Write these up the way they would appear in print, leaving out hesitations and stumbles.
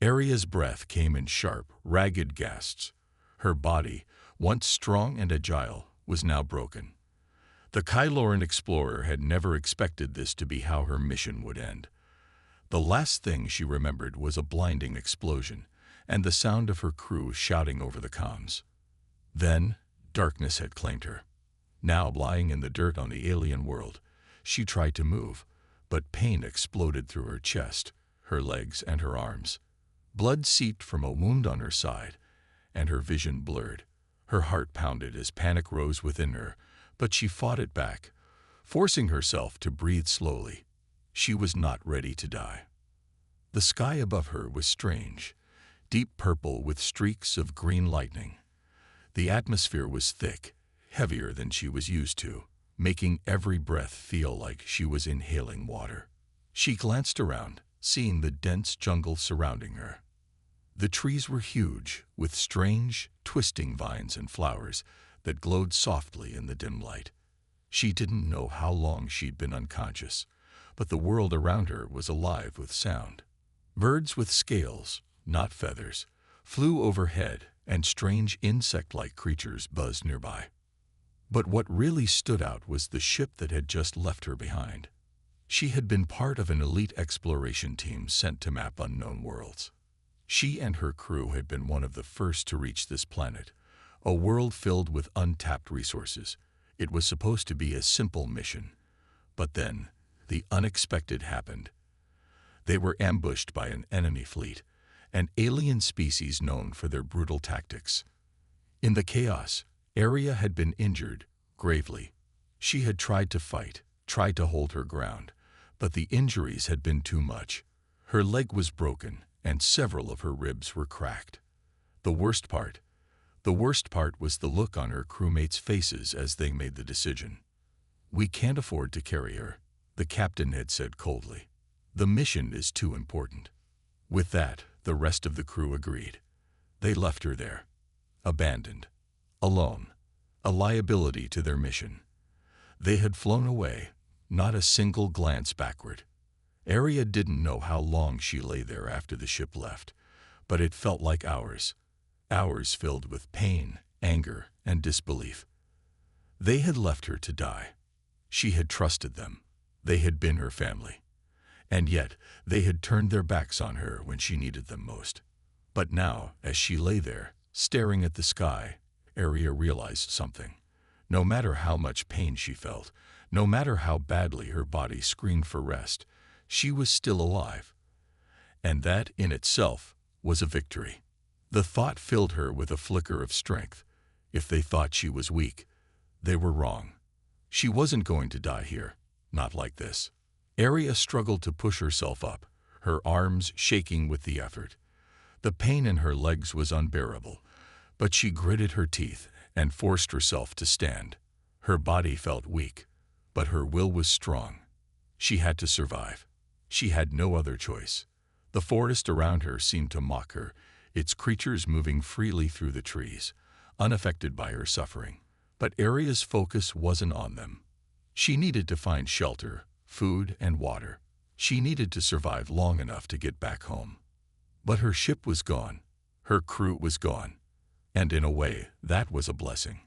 Aria's breath came in sharp, ragged gasps. Her body, once strong and agile, was now broken. The Kyloran explorer had never expected this to be how her mission would end. The last thing she remembered was a blinding explosion and the sound of her crew shouting over the comms. Then, darkness had claimed her. Now lying in the dirt on the alien world, she tried to move, but pain exploded through her chest, her legs, and her arms. Blood seeped from a wound on her side, and her vision blurred. Her heart pounded as panic rose within her, but she fought it back, forcing herself to breathe slowly. She was not ready to die. The sky above her was strange, deep purple with streaks of green lightning. The atmosphere was thick, heavier than she was used to, making every breath feel like she was inhaling water. She glanced around, seeing the dense jungle surrounding her. The trees were huge, with strange, twisting vines and flowers that glowed softly in the dim light. She didn't know how long she'd been unconscious, but the world around her was alive with sound. Birds with scales, not feathers, flew overhead, and strange insect-like creatures buzzed nearby. But what really stood out was the ship that had just left her behind. She had been part of an elite exploration team sent to map unknown worlds. She and her crew had been one of the first to reach this planet, a world filled with untapped resources. It was supposed to be a simple mission. But then, the unexpected happened. They were ambushed by an enemy fleet, an alien species known for their brutal tactics. In the chaos, Aria had been injured, gravely. She had tried to fight, tried to hold her ground, but the injuries had been too much. Her leg was broken, and several of her ribs were cracked. The worst part was the look on her crewmates' faces as they made the decision. "We can't afford to carry her," the captain had said coldly. "The mission is too important." With that, the rest of the crew agreed. They left her there, abandoned, alone, a liability to their mission. They had flown away, not a single glance backward. Aria didn't know how long she lay there after the ship left, but it felt like hours. Hours filled with pain, anger, and disbelief. They had left her to die. She had trusted them. They had been her family. And yet, they had turned their backs on her when she needed them most. But now, as she lay there, staring at the sky, Aria realized something. No matter how much pain she felt, no matter how badly her body screamed for rest, she was still alive. And that, in itself, was a victory. The thought filled her with a flicker of strength. If they thought she was weak, they were wrong. She wasn't going to die here, not like this. Aria struggled to push herself up, her arms shaking with the effort. The pain in her legs was unbearable, but she gritted her teeth and forced herself to stand. Her body felt weak, but her will was strong. She had to survive. She had no other choice. The forest around her seemed to mock her, its creatures moving freely through the trees, unaffected by her suffering. But Aria's focus wasn't on them. She needed to find shelter, food, and water. She needed to survive long enough to get back home. But her ship was gone. Her crew was gone. And in a way, that was a blessing.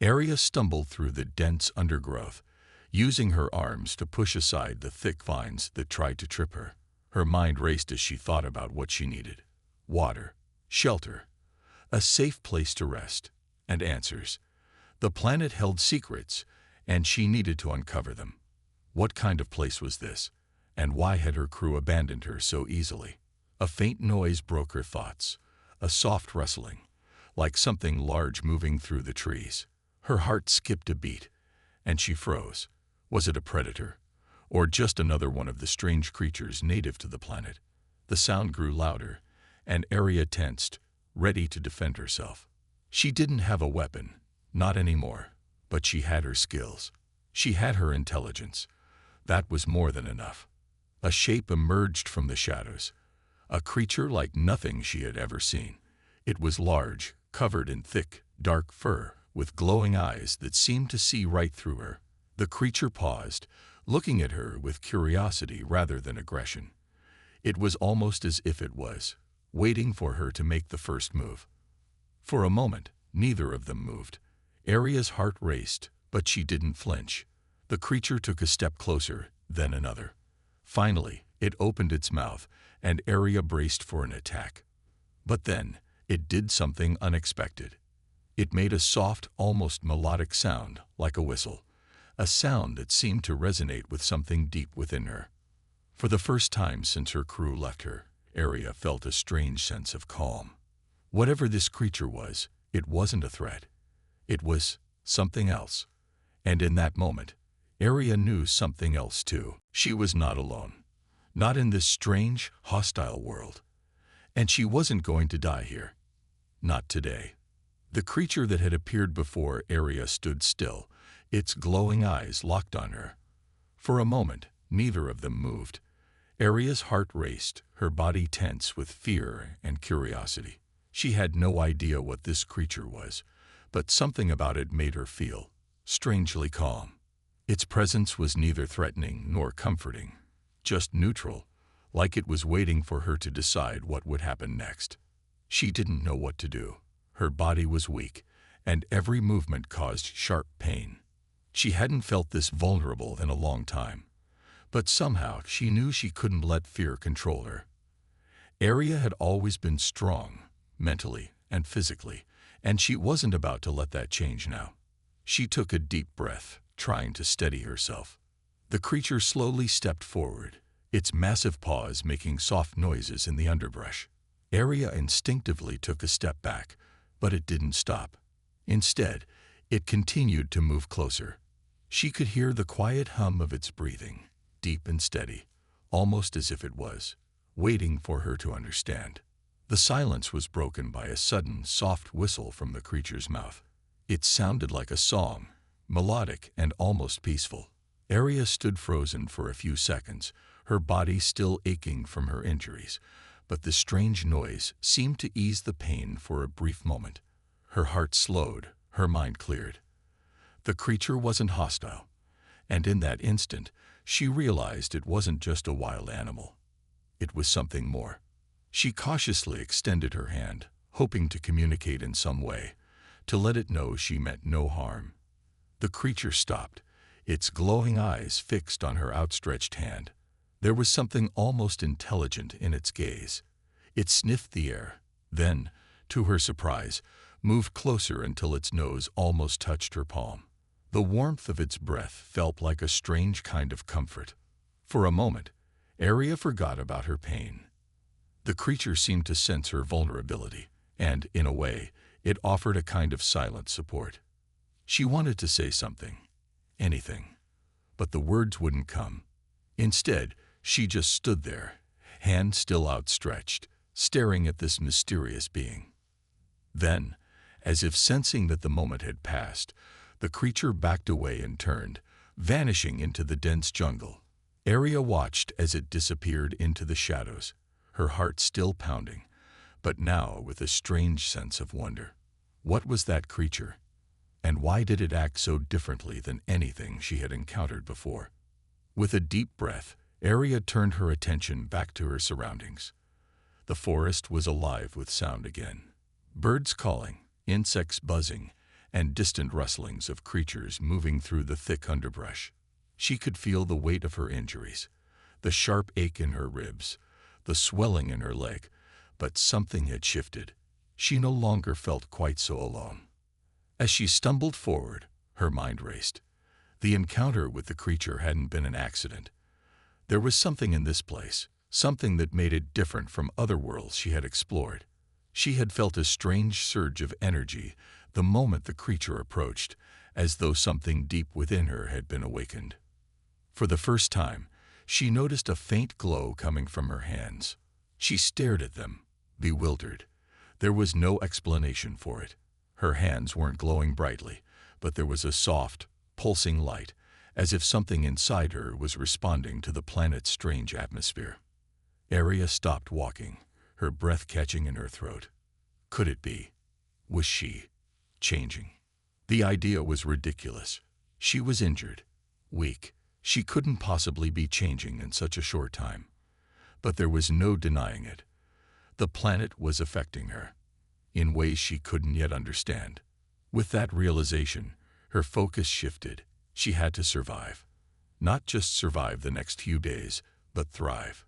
Aria stumbled through the dense undergrowth, using her arms to push aside the thick vines that tried to trip her. Her mind raced as she thought about what she needed. Water, shelter, a safe place to rest, and answers. The planet held secrets, and she needed to uncover them. What kind of place was this, and why had her crew abandoned her so easily? A faint noise broke her thoughts, a soft rustling, like something large moving through the trees. Her heart skipped a beat, and she froze. Was it a predator, or just another one of the strange creatures native to the planet? The sound grew louder, and Aria tensed, ready to defend herself. She didn't have a weapon, not anymore, but she had her skills. She had her intelligence. That was more than enough. A shape emerged from the shadows, a creature like nothing she had ever seen. It was large, covered in thick, dark fur, with glowing eyes that seemed to see right through her. The creature paused, looking at her with curiosity rather than aggression. It was almost as if it was waiting for her to make the first move. For a moment, neither of them moved. Aria's heart raced, but she didn't flinch. The creature took a step closer, then another. Finally, it opened its mouth, and Aria braced for an attack. But then, it did something unexpected. It made a soft, almost melodic sound, like a whistle, a sound that seemed to resonate with something deep within her. For the first time since her crew left her, Aria felt a strange sense of calm. Whatever this creature was, it wasn't a threat. It was something else. And in that moment, Aria knew something else too. She was not alone. Not in this strange, hostile world. And she wasn't going to die here. Not today. The creature that had appeared before Aria stood still, its glowing eyes locked on her. For a moment, neither of them moved. Aria's heart raced, her body tense with fear and curiosity. She had no idea what this creature was, but something about it made her feel strangely calm. Its presence was neither threatening nor comforting, just neutral, like it was waiting for her to decide what would happen next. She didn't know what to do. Her body was weak, and every movement caused sharp pain. She hadn't felt this vulnerable in a long time, but somehow she knew she couldn't let fear control her. Aria had always been strong, mentally and physically, and she wasn't about to let that change now. She took a deep breath, trying to steady herself. The creature slowly stepped forward, its massive paws making soft noises in the underbrush. Aria instinctively took a step back, but it didn't stop. Instead, it continued to move closer. She could hear the quiet hum of its breathing, deep and steady, almost as if it was waiting for her to understand. The silence was broken by a sudden, soft whistle from the creature's mouth. It sounded like a song, melodic and almost peaceful. Aria stood frozen for a few seconds, her body still aching from her injuries, but the strange noise seemed to ease the pain for a brief moment. Her heart slowed, her mind cleared. The creature wasn't hostile, and in that instant, she realized it wasn't just a wild animal. It was something more. She cautiously extended her hand, hoping to communicate in some way, to let it know she meant no harm. The creature stopped, its glowing eyes fixed on her outstretched hand. There was something almost intelligent in its gaze. It sniffed the air, then, to her surprise, moved closer until its nose almost touched her palm. The warmth of its breath felt like a strange kind of comfort. For a moment, Aria forgot about her pain. The creature seemed to sense her vulnerability, and, in a way, it offered a kind of silent support. She wanted to say something, anything, but the words wouldn't come. Instead, she just stood there, hand still outstretched, staring at this mysterious being. Then, as if sensing that the moment had passed, the creature backed away and turned, vanishing into the dense jungle. Aria watched as it disappeared into the shadows, her heart still pounding, but now with a strange sense of wonder. What was that creature? And why did it act so differently than anything she had encountered before? With a deep breath, Aria turned her attention back to her surroundings. The forest was alive with sound again. Birds calling, insects buzzing, and distant rustlings of creatures moving through the thick underbrush. She could feel the weight of her injuries, the sharp ache in her ribs, the swelling in her leg, but something had shifted. She no longer felt quite so alone. As she stumbled forward, her mind raced. The encounter with the creature hadn't been an accident. There was something in this place, something that made it different from other worlds she had explored. She had felt a strange surge of energy the moment the creature approached, as though something deep within her had been awakened. For the first time, she noticed a faint glow coming from her hands. She stared at them, bewildered. There was no explanation for it. Her hands weren't glowing brightly, but there was a soft, pulsing light, as if something inside her was responding to the planet's strange atmosphere. Aria stopped walking, her breath catching in her throat. Could it be? Was she changing? The idea was ridiculous. She was injured, weak. She couldn't possibly be changing in such a short time. But there was no denying it. The planet was affecting her, in ways she couldn't yet understand. With that realization, her focus shifted. She had to survive. Not just survive the next few days, but thrive.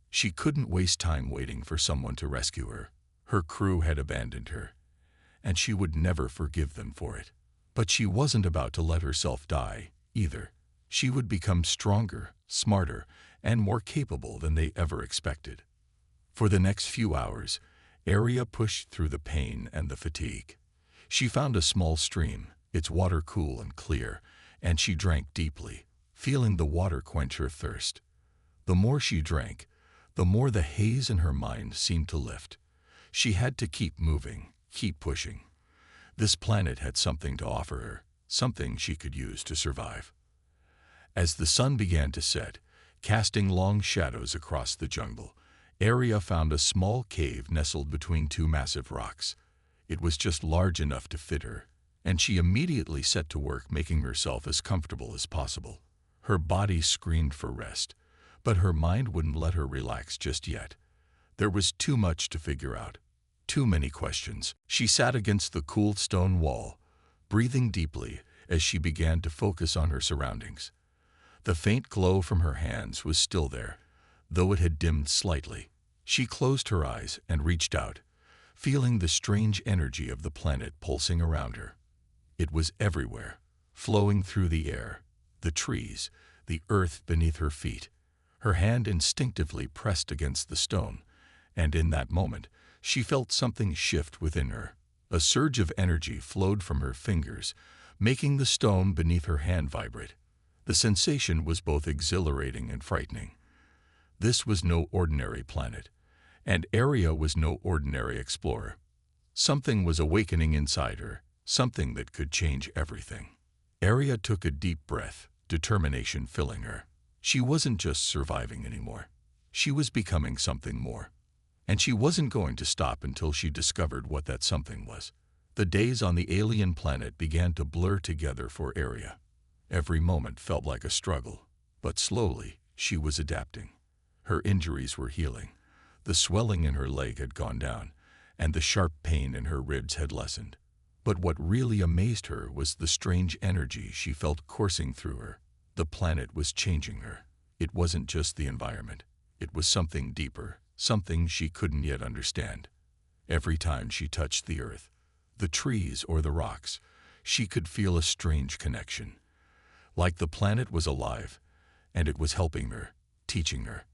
She couldn't waste time waiting for someone to rescue her. Her crew had abandoned her, and she would never forgive them for it. But she wasn't about to let herself die, either. She would become stronger, smarter, and more capable than they ever expected. For the next few hours, Arya pushed through the pain and the fatigue. She found a small stream, its water cool and clear, and she drank deeply, feeling the water quench her thirst. The more she drank, the more the haze in her mind seemed to lift. She had to keep moving, keep pushing. This planet had something to offer her, something she could use to survive. As the sun began to set, casting long shadows across the jungle, Arya found a small cave nestled between two massive rocks. It was just large enough to fit her, and she immediately set to work making herself as comfortable as possible. Her body screamed for rest, but her mind wouldn't let her relax just yet. There was too much to figure out, too many questions. She sat against the cool stone wall, breathing deeply as she began to focus on her surroundings. The faint glow from her hands was still there, though it had dimmed slightly. She closed her eyes and reached out, feeling the strange energy of the planet pulsing around her. It was everywhere, flowing through the air, the trees, the earth beneath her feet. Her hand instinctively pressed against the stone, and in that moment, she felt something shift within her. A surge of energy flowed from her fingers, making the stone beneath her hand vibrate. The sensation was both exhilarating and frightening. This was no ordinary planet, and Arya was no ordinary explorer. Something was awakening inside her, something that could change everything. Arya took a deep breath, determination filling her. She wasn't just surviving anymore. She was becoming something more. And she wasn't going to stop until she discovered what that something was. The days on the alien planet began to blur together for Arya. Every moment felt like a struggle, but slowly she was adapting. Her injuries were healing. The swelling in her leg had gone down, and the sharp pain in her ribs had lessened. But what really amazed her was the strange energy she felt coursing through her. The planet was changing her. It wasn't just the environment. It was something deeper, something she couldn't yet understand. Every time she touched the earth, the trees or the rocks, she could feel a strange connection. Like the planet was alive, and it was helping her, teaching her.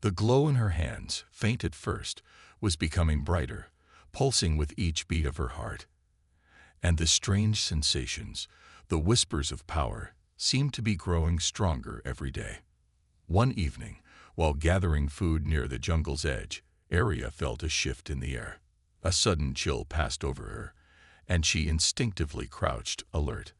The glow in her hands, faint at first, was becoming brighter, pulsing with each beat of her heart. And the strange sensations, the whispers of power, seemed to be growing stronger every day. One evening, while gathering food near the jungle's edge, Arya felt a shift in the air. A sudden chill passed over her, and she instinctively crouched, alert.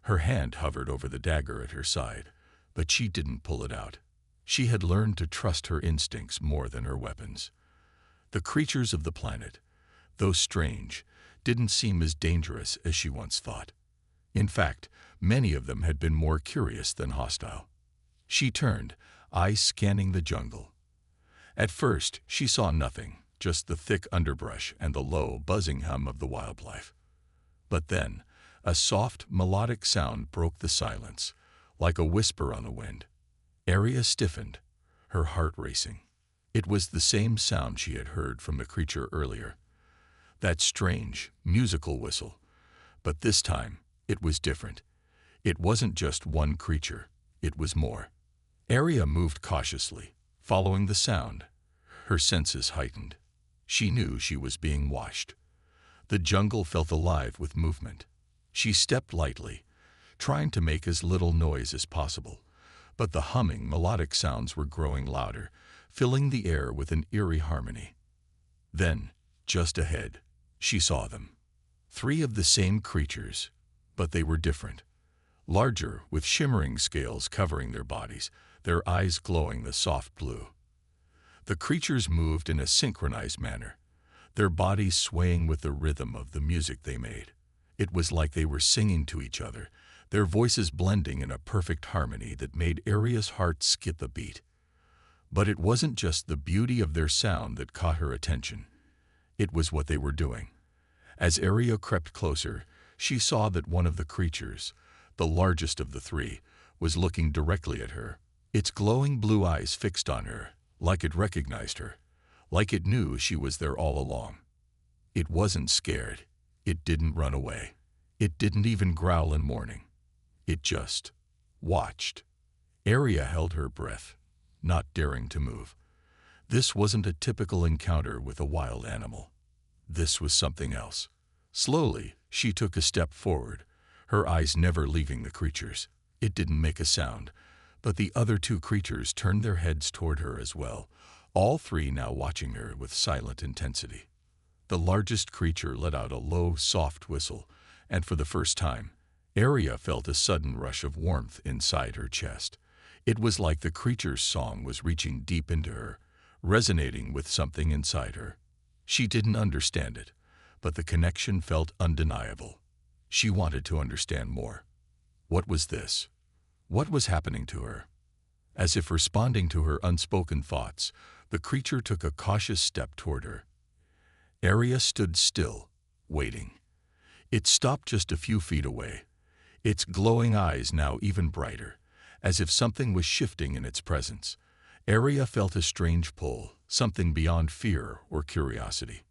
Her hand hovered over the dagger at her side, but she didn't pull it out. She had learned to trust her instincts more than her weapons. The creatures of the planet, though strange, didn't seem as dangerous as she once thought. In fact, many of them had been more curious than hostile. She turned, eyes scanning the jungle. At first, she saw nothing, just the thick underbrush and the low, buzzing hum of the wildlife. But then, a soft, melodic sound broke the silence, like a whisper on the wind. Arya stiffened, her heart racing. It was the same sound she had heard from the creature earlier. That strange, musical whistle. But this time, it was different. It wasn't just one creature, it was more. Arya moved cautiously, following the sound, her senses heightened. She knew she was being watched. The jungle felt alive with movement. She stepped lightly, trying to make as little noise as possible, but the humming, melodic sounds were growing louder, filling the air with an eerie harmony. Then, just ahead, she saw them. 3 of the same creatures, but they were different. Larger, with shimmering scales covering their bodies, their eyes glowing the soft blue. The creatures moved in a synchronized manner, their bodies swaying with the rhythm of the music they made. It was like they were singing to each other, their voices blending in a perfect harmony that made Arya's heart skip a beat. But it wasn't just the beauty of their sound that caught her attention. It was what they were doing. As Arya crept closer, she saw that one of the creatures, the largest of the three, was looking directly at her, its glowing blue eyes fixed on her, like it recognized her, like it knew she was there all along. It wasn't scared. It didn't run away. It didn't even growl in warning. It just watched. Arya held her breath, not daring to move. This wasn't a typical encounter with a wild animal. This was something else. Slowly, she took a step forward, her eyes never leaving the creatures. It didn't make a sound, but the other two creatures turned their heads toward her as well, all three now watching her with silent intensity. The largest creature let out a low, soft whistle, and for the first time, Arya felt a sudden rush of warmth inside her chest. It was like the creature's song was reaching deep into her, resonating with something inside her. She didn't understand it, but the connection felt undeniable. She wanted to understand more. What was this? What was happening to her? As if responding to her unspoken thoughts, the creature took a cautious step toward her. Arya stood still, waiting. It stopped just a few feet away, its glowing eyes now even brighter, as if something was shifting in its presence. Arya felt a strange pull, something beyond fear or curiosity.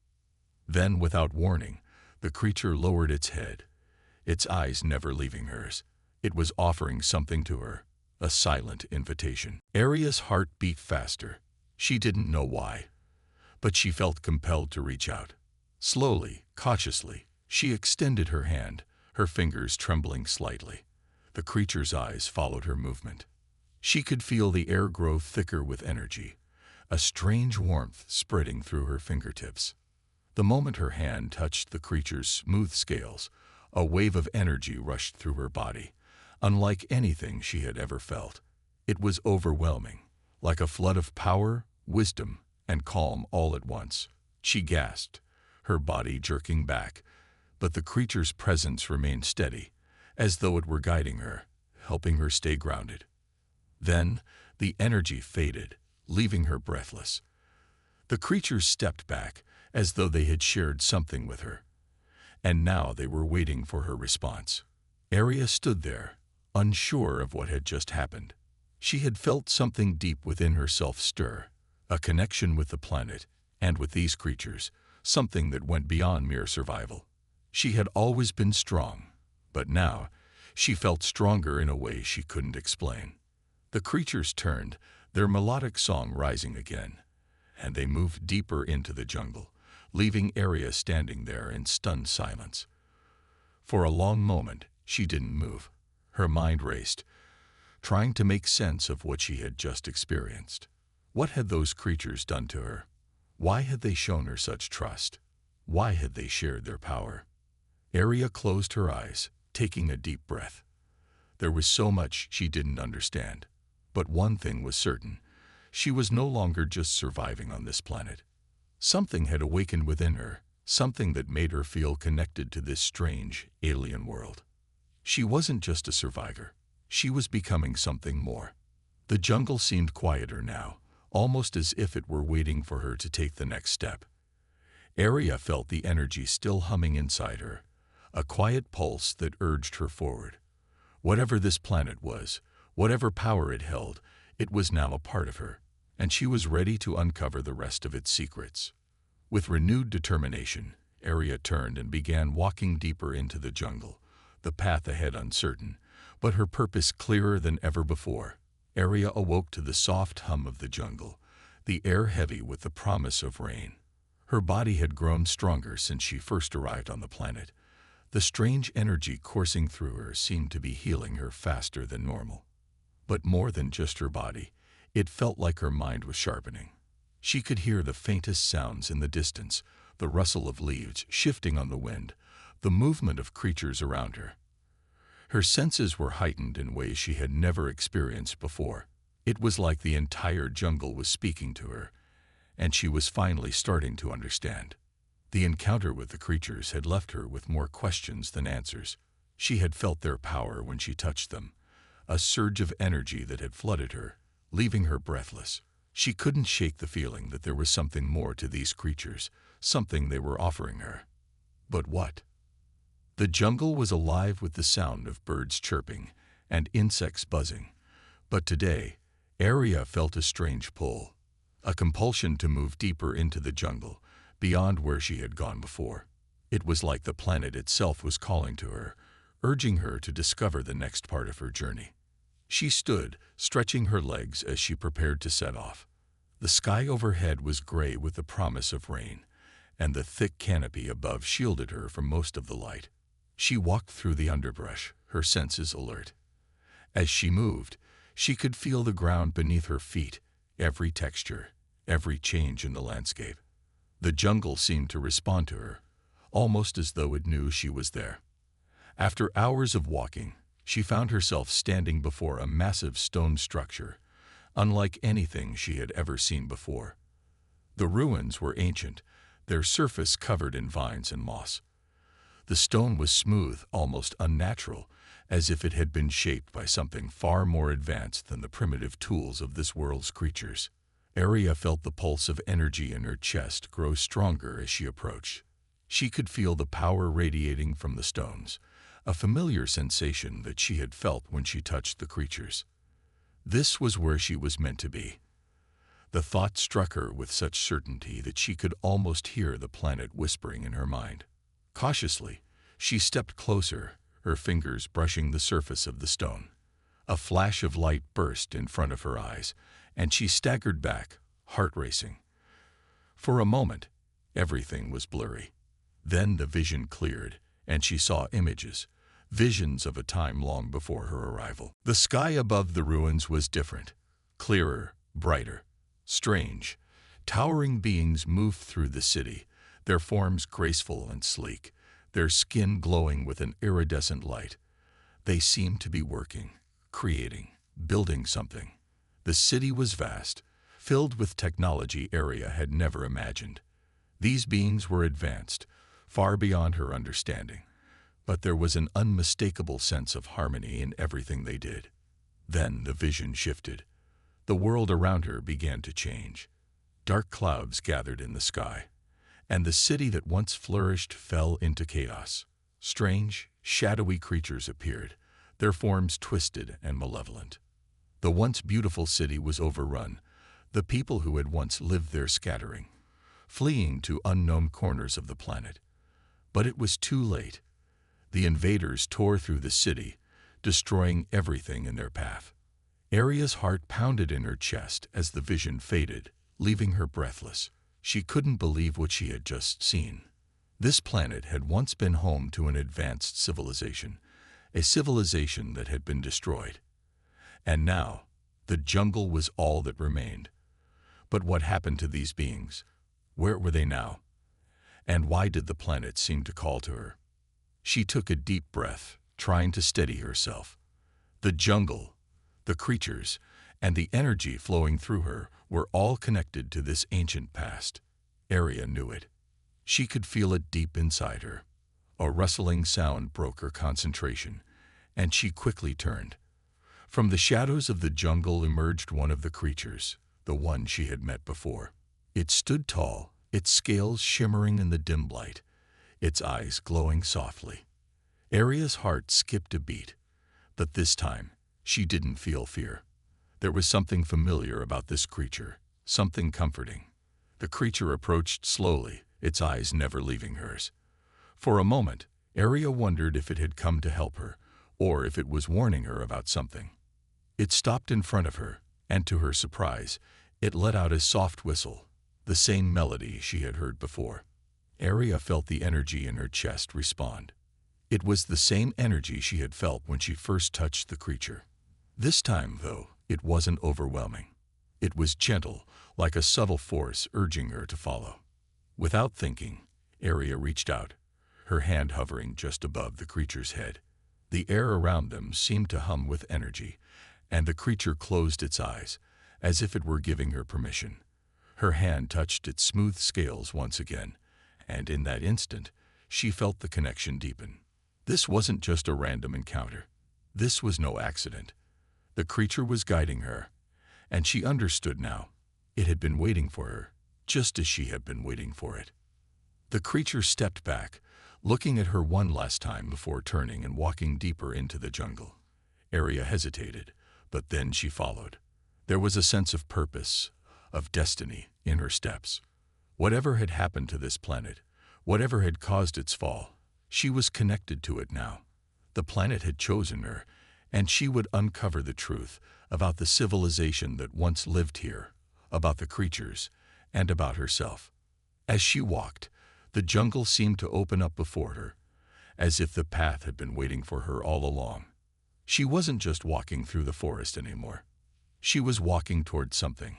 Then, without warning, the creature lowered its head, its eyes never leaving hers. It was offering something to her, a silent invitation. Arya's heart beat faster. She didn't know why, but she felt compelled to reach out. Slowly, cautiously, she extended her hand, her fingers trembling slightly. The creature's eyes followed her movement. She could feel the air grow thicker with energy, a strange warmth spreading through her fingertips. The moment her hand touched the creature's smooth scales, a wave of energy rushed through her body, unlike anything she had ever felt. It was overwhelming, like a flood of power, wisdom, and calm all at once. She gasped, her body jerking back, but the creature's presence remained steady, as though it were guiding her, helping her stay grounded. Then, the energy faded, leaving her breathless. The creatures stepped back, as though they had shared something with her, and now they were waiting for her response. Arya stood there, unsure of what had just happened. She had felt something deep within herself stir, a connection with the planet and with these creatures, something that went beyond mere survival. She had always been strong, but now she felt stronger in a way she couldn't explain. The creatures turned, their melodic song rising again, and they moved deeper into the jungle, leaving Arya standing there in stunned silence. For a long moment, she didn't move. Her mind raced, trying to make sense of what she had just experienced. What had those creatures done to her? Why had they shown her such trust? Why had they shared their power? Arya closed her eyes, taking a deep breath. There was so much she didn't understand. But one thing was certain. She was no longer just surviving on this planet. Something had awakened within her, something that made her feel connected to this strange, alien world. She wasn't just a survivor. She was becoming something more. The jungle seemed quieter now, almost as if it were waiting for her to take the next step. Arya felt the energy still humming inside her, a quiet pulse that urged her forward. Whatever this planet was, whatever power it held, it was now a part of her, and she was ready to uncover the rest of its secrets. With renewed determination, Arya turned and began walking deeper into the jungle, the path ahead uncertain, but her purpose clearer than ever before. Arya awoke to the soft hum of the jungle, the air heavy with the promise of rain. Her body had grown stronger since she first arrived on the planet. The strange energy coursing through her seemed to be healing her faster than normal. But more than just her body, it felt like her mind was sharpening. She could hear the faintest sounds in the distance, the rustle of leaves shifting on the wind, the movement of creatures around her. Her senses were heightened in ways she had never experienced before. It was like the entire jungle was speaking to her, and she was finally starting to understand. The encounter with the creatures had left her with more questions than answers. She had felt their power when she touched them, a surge of energy that had flooded her, leaving her breathless. She couldn't shake the feeling that there was something more to these creatures, something they were offering her. But what? The jungle was alive with the sound of birds chirping and insects buzzing. But today, Arya felt a strange pull, a compulsion to move deeper into the jungle, beyond where she had gone before. It was like the planet itself was calling to her, urging her to discover the next part of her journey. She stood, stretching her legs as she prepared to set off. The sky overhead was gray with the promise of rain, and the thick canopy above shielded her from most of the light. She walked through the underbrush, her senses alert. As she moved, she could feel the ground beneath her feet, every texture, every change in the landscape. The jungle seemed to respond to her, almost as though it knew she was there. After hours of walking, she found herself standing before a massive stone structure, unlike anything she had ever seen before. The ruins were ancient, their surface covered in vines and moss. The stone was smooth, almost unnatural, as if it had been shaped by something far more advanced than the primitive tools of this world's creatures. Arya felt the pulse of energy in her chest grow stronger as she approached. She could feel the power radiating from the stones, a familiar sensation that she had felt when she touched the creatures. This was where she was meant to be. The thought struck her with such certainty that she could almost hear the planet whispering in her mind. Cautiously, she stepped closer, her fingers brushing the surface of the stone. A flash of light burst in front of her eyes, and she staggered back, heart racing. For a moment, everything was blurry. Then the vision cleared, and she saw images, visions of a time long before her arrival. The sky above the ruins was different, clearer, brighter, strange. Towering beings moved through the city, their forms graceful and sleek, their skin glowing with an iridescent light. They seemed to be working, creating, building something. The city was vast, filled with technology Arya had never imagined. These beings were advanced, far beyond her understanding, but there was an unmistakable sense of harmony in everything they did. Then the vision shifted. The world around her began to change. Dark clouds gathered in the sky, and the city that once flourished fell into chaos. Strange, shadowy creatures appeared, their forms twisted and malevolent. The once beautiful city was overrun, the people who had once lived there scattering, fleeing to unknown corners of the planet. But it was too late. The invaders tore through the city, destroying everything in their path. Arya's heart pounded in her chest as the vision faded, leaving her breathless. She couldn't believe what she had just seen. This planet had once been home to an advanced civilization, a civilization that had been destroyed. And now, the jungle was all that remained. But what happened to these beings? Where were they now? And why did the planet seem to call to her? She took a deep breath, trying to steady herself. The jungle, the creatures, and the energy flowing through her were all connected to this ancient past. Arya knew it. She could feel it deep inside her. A rustling sound broke her concentration, and she quickly turned. From the shadows of the jungle emerged one of the creatures, the one she had met before. It stood tall, its scales shimmering in the dim light, its eyes glowing softly. Arya's heart skipped a beat, but this time she didn't feel fear. There was something familiar about this creature, something comforting. The creature approached slowly, its eyes never leaving hers. For a moment, Arya wondered if it had come to help her, or if it was warning her about something. It stopped in front of her, and to her surprise, it let out a soft whistle, the same melody she had heard before. Arya felt the energy in her chest respond. It was the same energy she had felt when she first touched the creature. This time, though, it wasn't overwhelming. It was gentle, like a subtle force urging her to follow. Without thinking, Arya reached out, her hand hovering just above the creature's head. The air around them seemed to hum with energy, and the creature closed its eyes, as if it were giving her permission. Her hand touched its smooth scales once again, and in that instant, she felt the connection deepen. This wasn't just a random encounter. This was no accident. The creature was guiding her, and she understood now. It had been waiting for her, just as she had been waiting for it. The creature stepped back, looking at her one last time before turning and walking deeper into the jungle. Arya hesitated, but then she followed. There was a sense of purpose, of destiny, in her steps. Whatever had happened to this planet, whatever had caused its fall, she was connected to it now. The planet had chosen her, and she would uncover the truth about the civilization that once lived here, about the creatures, and about herself. As she walked, the jungle seemed to open up before her, as if the path had been waiting for her all along. She wasn't just walking through the forest anymore. She was walking toward something,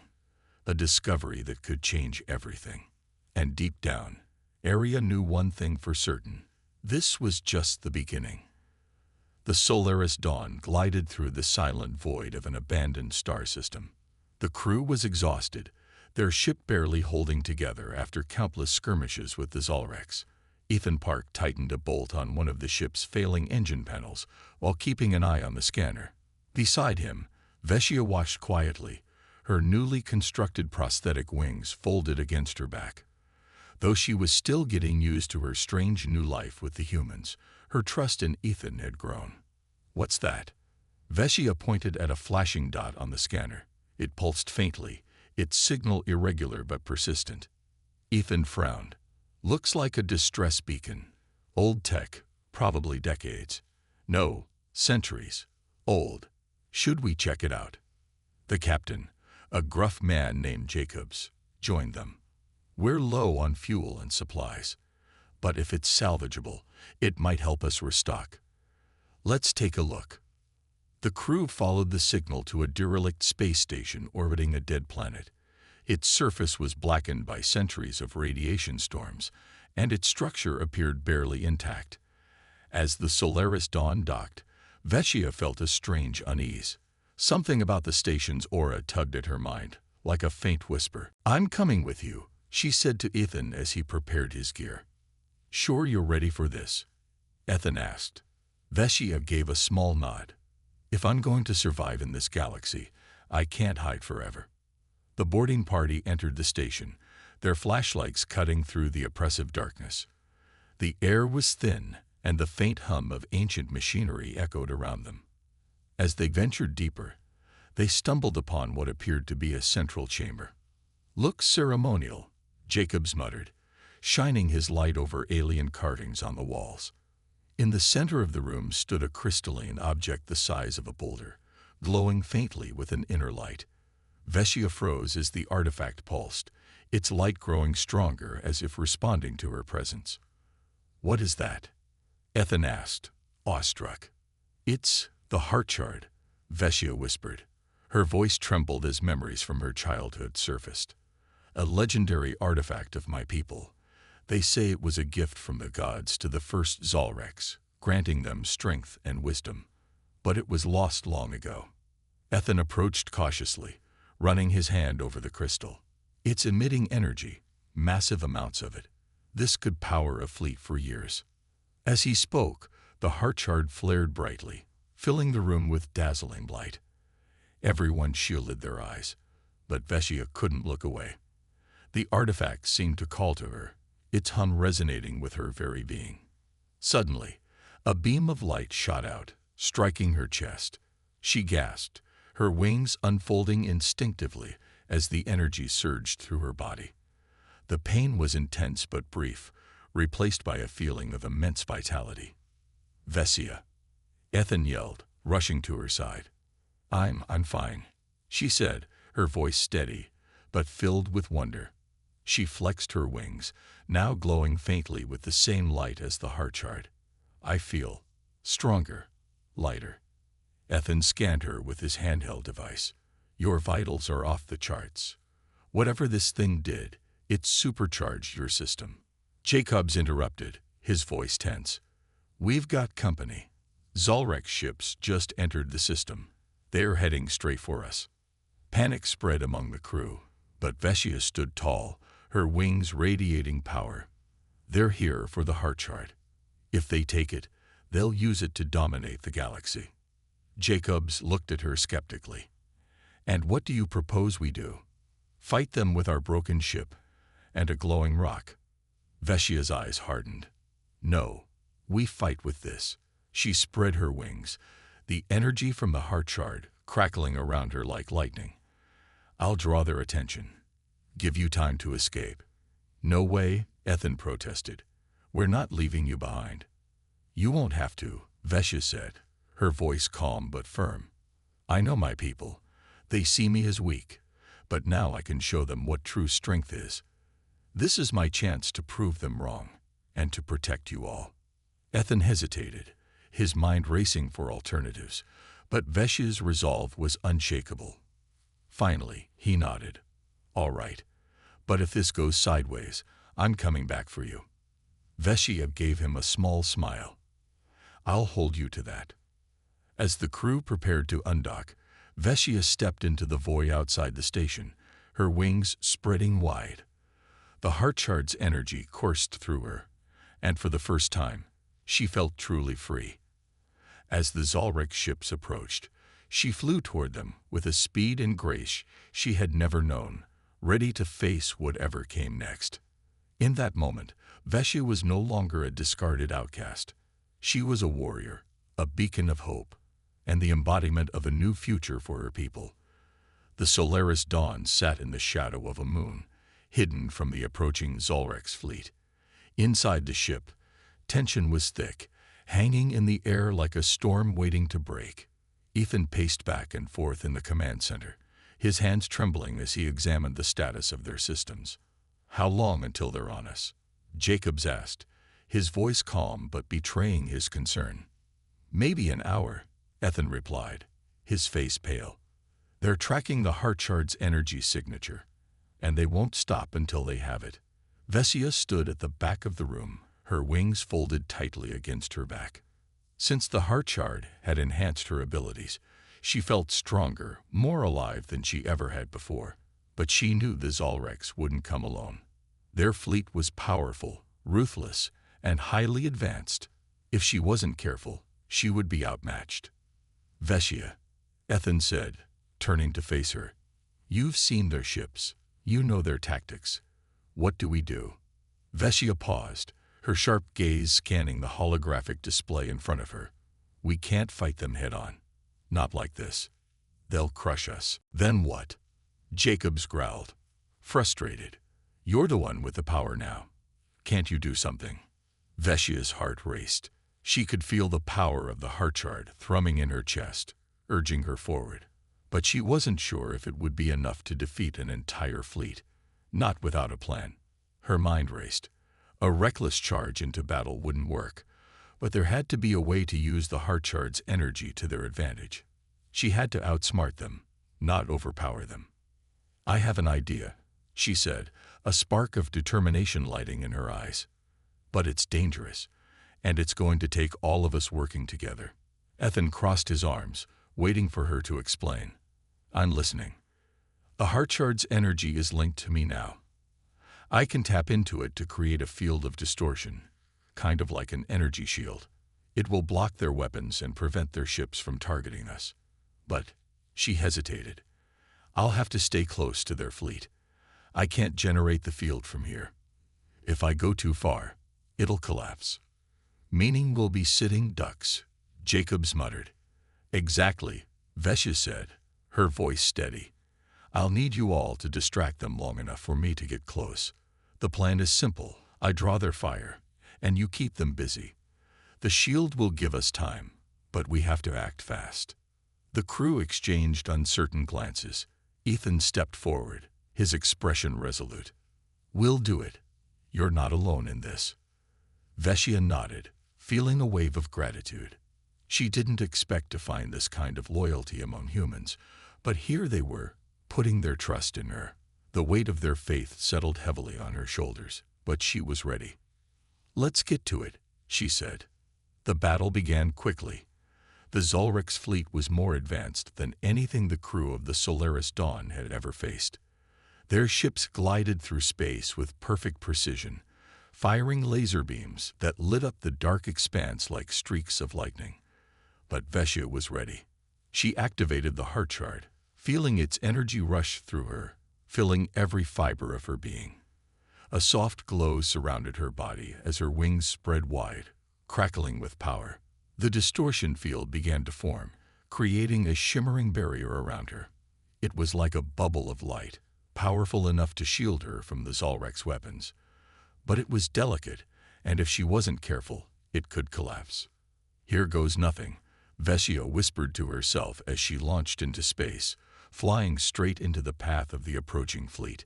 a discovery that could change everything. And deep down, Arya knew one thing for certain. This was just the beginning. The Solaris dawn glided through the silent void of an abandoned star system. The crew was exhausted, their ship barely holding together after countless skirmishes with the Zolrex. Ethan Park tightened a bolt on one of the ship's failing engine panels while keeping an eye on the scanner. Beside him, Veshia watched quietly, her newly constructed prosthetic wings folded against her back. Though she was still getting used to her strange new life with the humans, her trust in Ethan had grown. "What's that?" Veshia pointed at a flashing dot on the scanner. It pulsed faintly, its signal irregular but persistent. Ethan frowned. "Looks like a distress beacon. Old tech, probably decades. No, centuries. Old. Should we check it out?" The captain, a gruff man named Jacobs, joined them. "We're low on fuel and supplies, but if it's salvageable, it might help us restock. Let's take a look." The crew followed the signal to a derelict space station orbiting a dead planet. Its surface was blackened by centuries of radiation storms, and its structure appeared barely intact. As the Solaris dawn docked, Veshia felt a strange unease. Something about the station's aura tugged at her mind, like a faint whisper. "I'm coming with you," she said to Ethan as he prepared his gear. "Sure you're ready for this?" Ethan asked. Veshia gave a small nod. "If I'm going to survive in this galaxy, I can't hide forever." The boarding party entered the station, their flashlights cutting through the oppressive darkness. The air was thin, and the faint hum of ancient machinery echoed around them. As they ventured deeper, they stumbled upon what appeared to be a central chamber. "Looks ceremonial," Jacobs muttered, shining his light over alien carvings on the walls. In the center of the room stood a crystalline object the size of a boulder, glowing faintly with an inner light. Veshia froze as the artifact pulsed, its light growing stronger as if responding to her presence. "What is that?" Ethan asked, awestruck. "It's the heart shard," Veshia whispered. Her voice trembled as memories from her childhood surfaced. "A legendary artifact of my people. They say it was a gift from the gods to the first Zolrex, granting them strength and wisdom. But it was lost long ago." Ethan approached cautiously, running his hand over the crystal. "It's emitting energy, massive amounts of it. This could power a fleet for years." As he spoke, the heart shard flared brightly, filling the room with dazzling light. Everyone shielded their eyes, but Veshia couldn't look away. The artifact seemed to call to her, its hum resonating with her very being. Suddenly, a beam of light shot out, striking her chest. She gasped, her wings unfolding instinctively as the energy surged through her body. The pain was intense but brief, replaced by a feeling of immense vitality. "Veshia!" Ethan yelled, rushing to her side. I'm fine," she said, her voice steady, but filled with wonder. She flexed her wings, now glowing faintly with the same light as the heart shard. "I feel stronger, lighter." Ethan scanned her with his handheld device. "Your vitals are off the charts. Whatever this thing did, it supercharged your system." Jacobs interrupted, his voice tense. "We've got company. Zolrex ships just entered the system. They're heading straight for us." Panic spread among the crew, but Veshia stood tall, her wings radiating power. "They're here for the heart shard. If they take it, they'll use it to dominate the galaxy." Jacobs looked at her skeptically. "And what do you propose we do? Fight them with our broken ship and a glowing rock?" Veshia's eyes hardened. No, we fight with this. She spread her wings, the energy from the heart shard crackling around her like lightning. I'll draw their attention. Give you time to escape. No way, Ethan protested. We're not leaving you behind. You won't have to, Veshia said, her voice calm but firm. I know my people. They see me as weak, but now I can show them what true strength is. This is my chance to prove them wrong, and to protect you all. Ethan hesitated, his mind racing for alternatives, but Veshia's resolve was unshakable. Finally, he nodded. All right, but if this goes sideways, I'm coming back for you. Veshia gave him a small smile. I'll hold you to that. As the crew prepared to undock, Veshia stepped into the void outside the station, her wings spreading wide. The heart shard's energy coursed through her, and for the first time, she felt truly free. As the Zolrek ships approached, she flew toward them with a speed and grace she had never known, ready to face whatever came next. In that moment, Veshia was no longer a discarded outcast. She was a warrior, a beacon of hope, and the embodiment of a new future for her people. The Solaris dawn sat in the shadow of a moon, hidden from the approaching Zolrek's fleet. Inside the ship, tension was thick, hanging in the air like a storm waiting to break. Ethan paced back and forth in the command center, his hands trembling as he examined the status of their systems. How long until they're on us? Jacobs asked, his voice calm but betraying his concern. Maybe an hour, Ethan replied, his face pale. They're tracking the heart shard's energy signature, and they won't stop until they have it. Veshia stood at the back of the room, her wings folded tightly against her back. Since the heart shard had enhanced her abilities, she felt stronger, more alive than she ever had before. But she knew the Zolreks wouldn't come alone. Their fleet was powerful, ruthless, and highly advanced. If she wasn't careful, she would be outmatched. Veshia, Ethan said, turning to face her. You've seen their ships. You know their tactics. What do we do? Veshia paused, her sharp gaze scanning the holographic display in front of her. We can't fight them head-on. Not like this. They'll crush us. Then what? Jacobs growled, frustrated. You're the one with the power now. Can't you do something? Veshia's heart raced. She could feel the power of the heart shard thrumming in her chest, urging her forward. But she wasn't sure if it would be enough to defeat an entire fleet. Not without a plan. Her mind raced. A reckless charge into battle wouldn't work, but there had to be a way to use the heart shard's energy to their advantage. She had to outsmart them, not overpower them. I have an idea, she said, a spark of determination lighting in her eyes. But it's dangerous, and it's going to take all of us working together. Ethan crossed his arms, waiting for her to explain. I'm listening. The heart shard's energy is linked to me now. I can tap into it to create a field of distortion, kind of like an energy shield. It will block their weapons and prevent their ships from targeting us. But, she hesitated, I'll have to stay close to their fleet. I can't generate the field from here. If I go too far, it'll collapse. Meaning we'll be sitting ducks, Jacobs muttered. Exactly, Veshia said, her voice steady. I'll need you all to distract them long enough for me to get close. The plan is simple. I draw their fire, and you keep them busy. The shield will give us time, but we have to act fast. The crew exchanged uncertain glances. Ethan stepped forward, his expression resolute. We'll do it. You're not alone in this. Veshia nodded, feeling a wave of gratitude. She didn't expect to find this kind of loyalty among humans, but here they were, putting their trust in her. The weight of their faith settled heavily on her shoulders, but she was ready. Let's get to it, she said. The battle began quickly. The Zolrek's fleet was more advanced than anything the crew of the Solaris Dawn had ever faced. Their ships glided through space with perfect precision, firing laser beams that lit up the dark expanse like streaks of lightning. But Veshia was ready. She activated the heart shard, feeling its energy rush through her, filling every fiber of her being. A soft glow surrounded her body as her wings spread wide, crackling with power. The distortion field began to form, creating a shimmering barrier around her. It was like a bubble of light, powerful enough to shield her from the Zolrek's weapons. But it was delicate, and if she wasn't careful, it could collapse. "Here goes nothing," Vesia whispered to herself as she launched into space, flying straight into the path of the approaching fleet.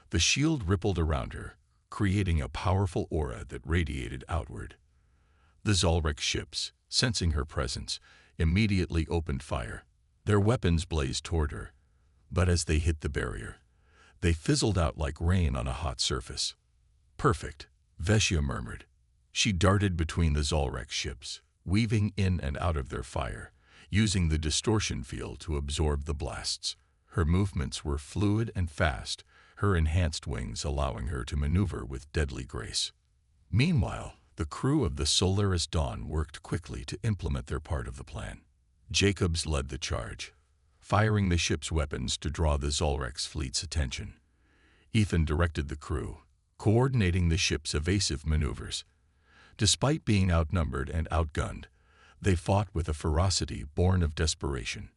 The shield rippled around her, creating a powerful aura that radiated outward. The Zolrek ships, sensing her presence, immediately opened fire. Their weapons blazed toward her, but as they hit the barrier, they fizzled out like rain on a hot surface. "Perfect," Vesia murmured. She darted between the Zolrek ships, weaving in and out of their fire, using the distortion field to absorb the blasts. Her movements were fluid and fast, her enhanced wings allowing her to maneuver with deadly grace. Meanwhile, the crew of the Solaris Dawn worked quickly to implement their part of the plan. Jacobs led the charge, firing the ship's weapons to draw the Zolrek's fleet's attention. Ethan directed the crew, coordinating the ship's evasive maneuvers. Despite being outnumbered and outgunned, they fought with a ferocity born of desperation.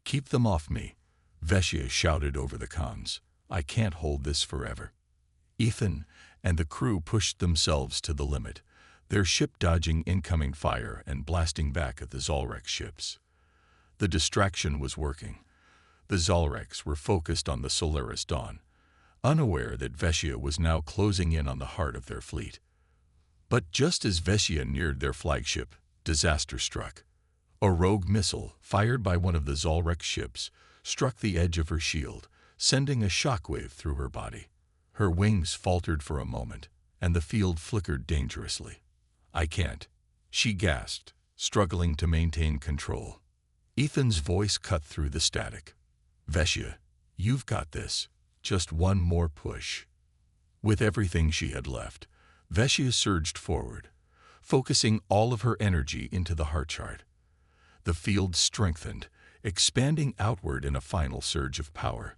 "Keep them off me," Vesia shouted over the comms. "I can't hold this forever." Ethan and the crew pushed themselves to the limit, their ship dodging incoming fire and blasting back at the Zolrek ships. The distraction was working. The Zolreks were focused on the Solaris Dawn, unaware that Vesia was now closing in on the heart of their fleet. But just as Vesia neared their flagship, disaster struck. A rogue missile, fired by one of the Zolrek ships, struck the edge of her shield, sending a shockwave through her body. Her wings faltered for a moment, and the field flickered dangerously. "I can't," she gasped, struggling to maintain control. Ethan's voice cut through the static. "Vesia, you've got this. Just one more push." With everything she had left, Vesia surged forward, focusing all of her energy into the heart chart. The field strengthened, expanding outward in a final surge of power.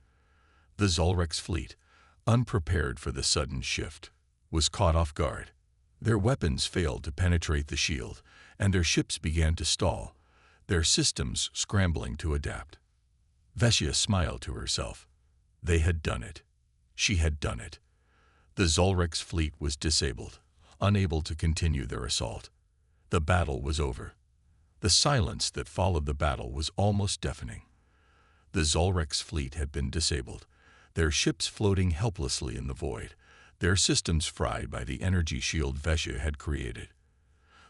The Zolrek's fleet, unprepared for the sudden shift, was caught off guard. Their weapons failed to penetrate the shield, and their ships began to stall, their systems scrambling to adapt. Vesia smiled to herself. They had done it. She had done it. The Zolrek's fleet was disabled, unable to continue their assault. The battle was over. The silence that followed the battle was almost deafening. The Zolrek's fleet had been disabled, their ships floating helplessly in the void, their systems fried by the energy shield Vesia had created.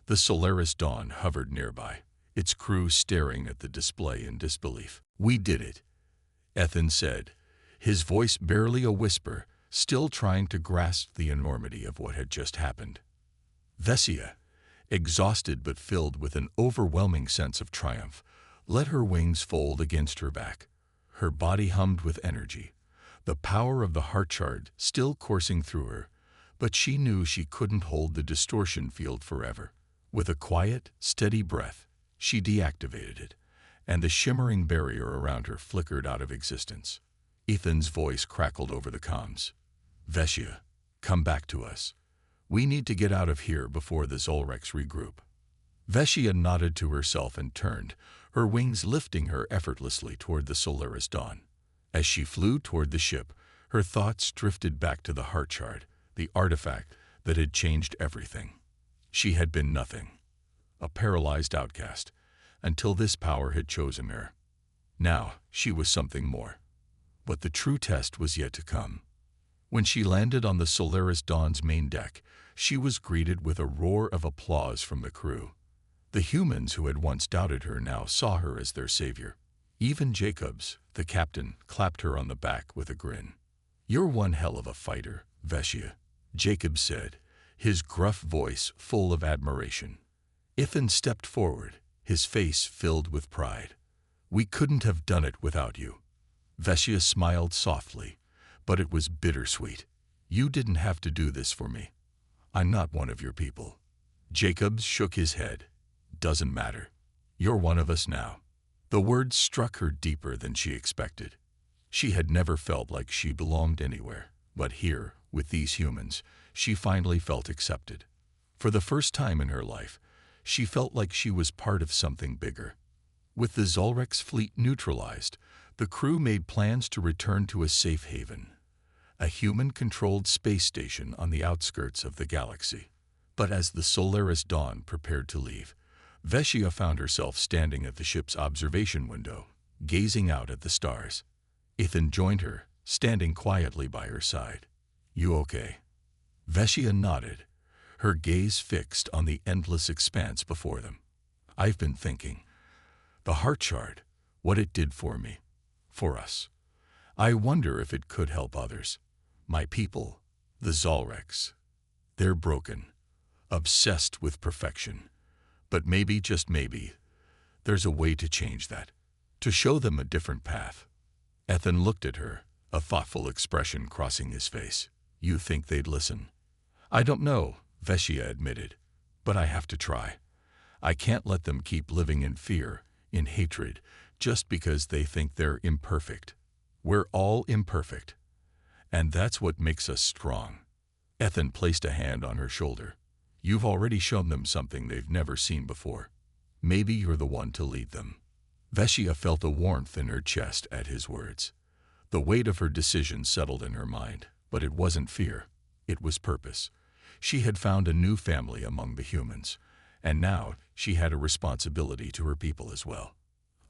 The Solaris Dawn hovered nearby, its crew staring at the display in disbelief. "We did it," Ethan said, his voice barely a whisper, still trying to grasp the enormity of what had just happened. Vesia, exhausted but filled with an overwhelming sense of triumph, let her wings fold against her back. Her body hummed with energy, the power of the heart chart still coursing through her, but she knew she couldn't hold the distortion field forever. With a quiet, steady breath, she deactivated it, and the shimmering barrier around her flickered out of existence. Ethan's voice crackled over the comms. "Vesia, come back to us. We need to get out of here before the Zolreks regroup." Vesia nodded to herself and turned, her wings lifting her effortlessly toward the Solaris Dawn. As she flew toward the ship, her thoughts drifted back to the heart chart, the artifact that had changed everything. She had been nothing, a paralyzed outcast, until this power had chosen her. Now she was something more. But the true test was yet to come. When she landed on the Solaris Dawn's main deck, she was greeted with a roar of applause from the crew. The humans who had once doubted her now saw her as their savior. Even Jacobs, the captain, clapped her on the back with a grin. "You're one hell of a fighter, Vesia," Jacobs said, his gruff voice full of admiration. Ethan stepped forward, his face filled with pride. "We couldn't have done it without you." Vesia smiled softly, but it was bittersweet. "You didn't have to do this for me. I'm not one of your people." Jacobs shook his head. "Doesn't matter. You're one of us now." The words struck her deeper than she expected. She had never felt like she belonged anywhere, but here, With these humans, she finally felt accepted. For the first time in her life, she felt like she was part of something bigger. With the Zolrex fleet neutralized, the crew made plans to return to a safe haven, a human-controlled space station on the outskirts of the galaxy. But as the Solaris Dawn prepared to leave, Veshia found herself standing at the ship's observation window, gazing out at the stars. Ethan joined her, standing quietly by her side. "You okay?" Veshia nodded, her gaze fixed on the endless expanse before them. "I've been thinking. The heart shard, what it did for me, for us. I wonder if it could help others. My people, the Zolrex. They're broken, obsessed with perfection. But maybe, just maybe, there's a way to change that, to show them a different path." Ethan looked at her, a thoughtful expression crossing his face. "You think they'd listen?" "I don't know," Veshia admitted, "but I have to try. I can't let them keep living in fear, in hatred, just because they think they're imperfect. We're all imperfect. And that's what makes us strong." Ethan placed a hand on her shoulder. "You've already shown them something they've never seen before. Maybe you're the one to lead them." Veshia felt a warmth in her chest at his words. The weight of her decision settled in her mind, but it wasn't fear. It was purpose. She had found a new family among the humans, and now she had a responsibility to her people as well.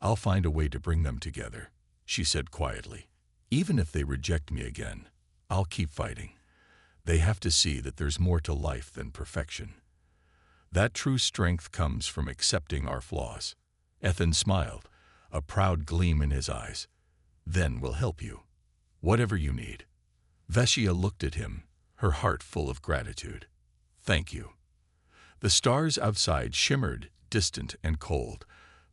"I'll find a way to bring them together," she said quietly. "Even if they reject me again, I'll keep fighting. They have to see that there's more to life than perfection. That true strength comes from accepting our flaws." Ethan smiled, a proud gleam in his eyes. "Then we'll help you. Whatever you need." Veshia looked at him, her heart full of gratitude. "Thank you." The stars outside shimmered, distant and cold,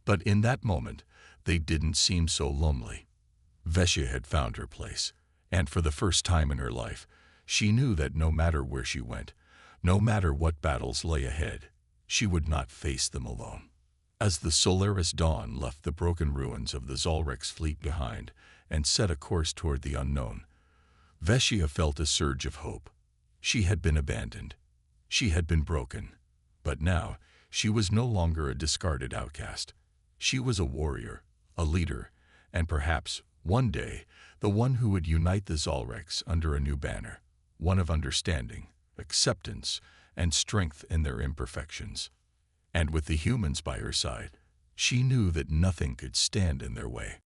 but in that moment, they didn't seem so lonely. Veshia had found her place, and for the first time in her life, she knew that no matter where she went, no matter what battles lay ahead, she would not face them alone. As the Solaris Dawn left the broken ruins of the Zolrex fleet behind and set a course toward the unknown, Veshia felt a surge of hope. She had been abandoned. She had been broken. But now, she was no longer a discarded outcast. She was a warrior, a leader, and perhaps, one day, the one who would unite the Zolrex under a new banner, one of understanding, acceptance, and strength in their imperfections. And with the humans by her side, she knew that nothing could stand in their way.